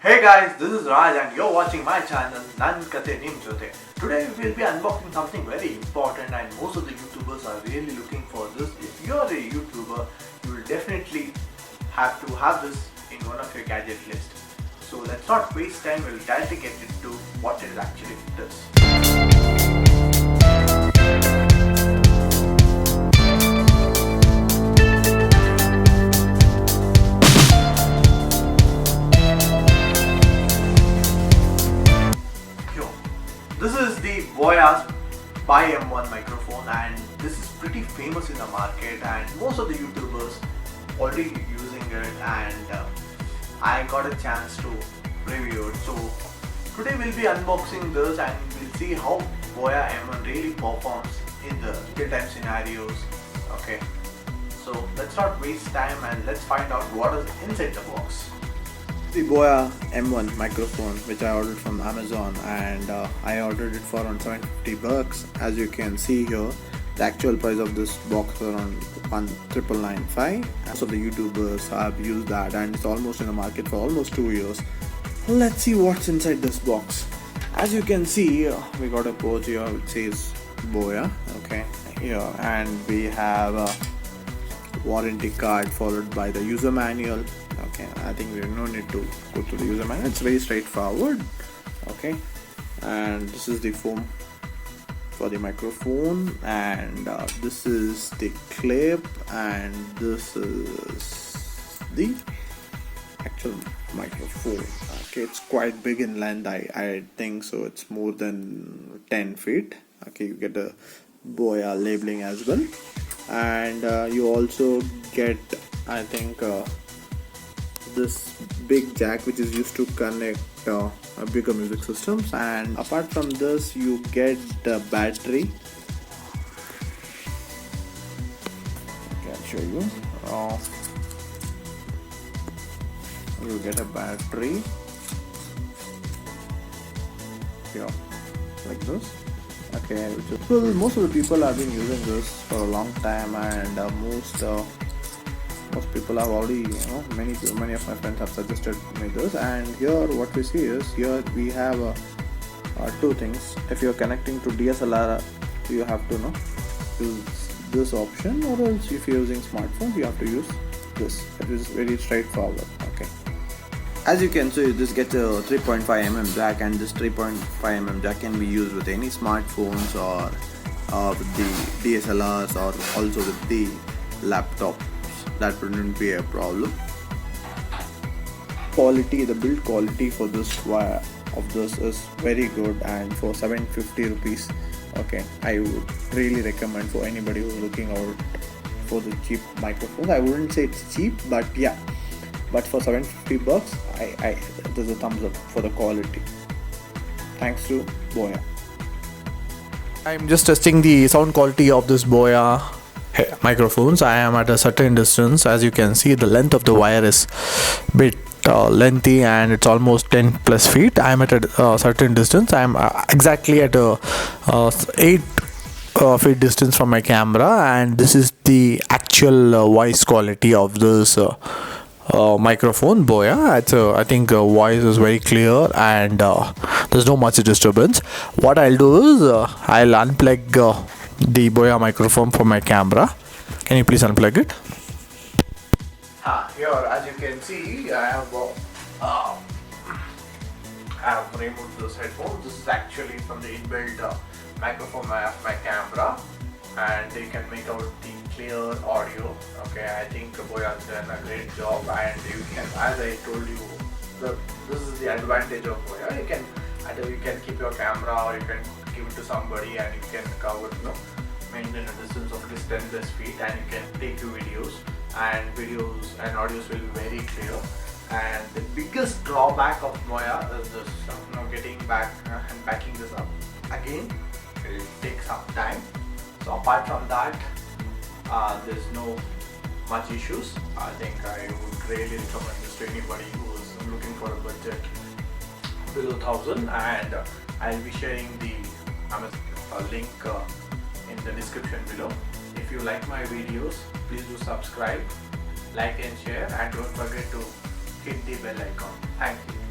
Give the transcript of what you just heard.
Hey guys, this is Raj and you're watching my channel kathe-nim Jothe. Today we will be unboxing something very important and most of the YouTubers are really looking for this. If you're a YouTuber, you will definitely have to have this in one of your gadget list. So let's not waste time, we'll directly get into what it actually does. This is the Boya's BY-M1 microphone and this is pretty famous in the market and most of the YouTubers already using it, and I got a chance to review it. So today we'll be unboxing this and we'll see how Boya M1 really performs in the real-time scenarios. Okay, so let's not waste time and let's find out what is inside the box. The Boya M1 microphone which I ordered from Amazon, and I ordered it for around $750. As you can see here, the actual price of this box was around $1,995. Most of the YouTubers have used that and it's almost in the market for almost 2 years. Let's see what's inside this box. As you can see, we got a pouch here which says Boya, okay, here, and we have a warranty card followed by the user manual. Okay, I think we have no need to go to the user manual, it's very straightforward. Okay, and this is the foam for the microphone, and this is the clip, and this is the actual microphone. Okay, it's quite big in length. I think so it's more than 10 feet. Okay, you get a Boya labeling as well, and you also get, I think, this big jack which is used to connect bigger music systems, and apart from this you get the battery. Okay, I'll show you. You get a battery here like this. Okay, well, most of the people have been using this for a long time, and most people have already, many of my friends have suggested me this. And here what we see is, here we have two things. If you're connecting to DSLR, you have to use this option, or else if you're using smartphone you have to use this. It is very straightforward. Okay, as you can see, this gets a 3.5mm jack, and this 3.5mm jack can be used with any smartphones or with the DSLRs, or also with the laptop. That wouldn't be a problem. The build quality for this wire of this is very good, and for 750 rupees, okay, I would really recommend for anybody who's looking out for the cheap microphones. I wouldn't say it's cheap, but yeah, but for $750, I there's a thumbs up for the quality. Thanks to Boya. I'm just testing the sound quality of this Boya microphones. I am at a certain distance. As you can see, the length of the wire is a bit lengthy, and it's almost 10 plus feet. I am at a certain distance. I am exactly at a 8 feet distance from my camera, and this is the actual voice quality of this microphone Boya. I think voice is very clear, and there's no much disturbance. What I'll do is I'll unplug the Boya microphone from my camera. Can you please unplug it? Here, as you can see, I have removed this headphone. This is actually from the inbuilt microphone of my camera, and you can make out the clear audio. Okay, I think Boya has done a great job, and you can, as I told you, this is the advantage of Boya. Either you can keep your camera, or you can give it to somebody, and you can cover, maintain a distance of at least 10 plus feet, and you can take your videos and audios will be very clear. And the biggest drawback of Boya is this, getting back and backing this up again, it will take some time. So apart from that, there's no much issues. I think I would really recommend this to anybody who is looking for a budget below 1,000, and I'll be sharing the Amazon link in the description below. If you like my videos, please do subscribe, like and share, and don't forget to hit the bell icon. Thank you.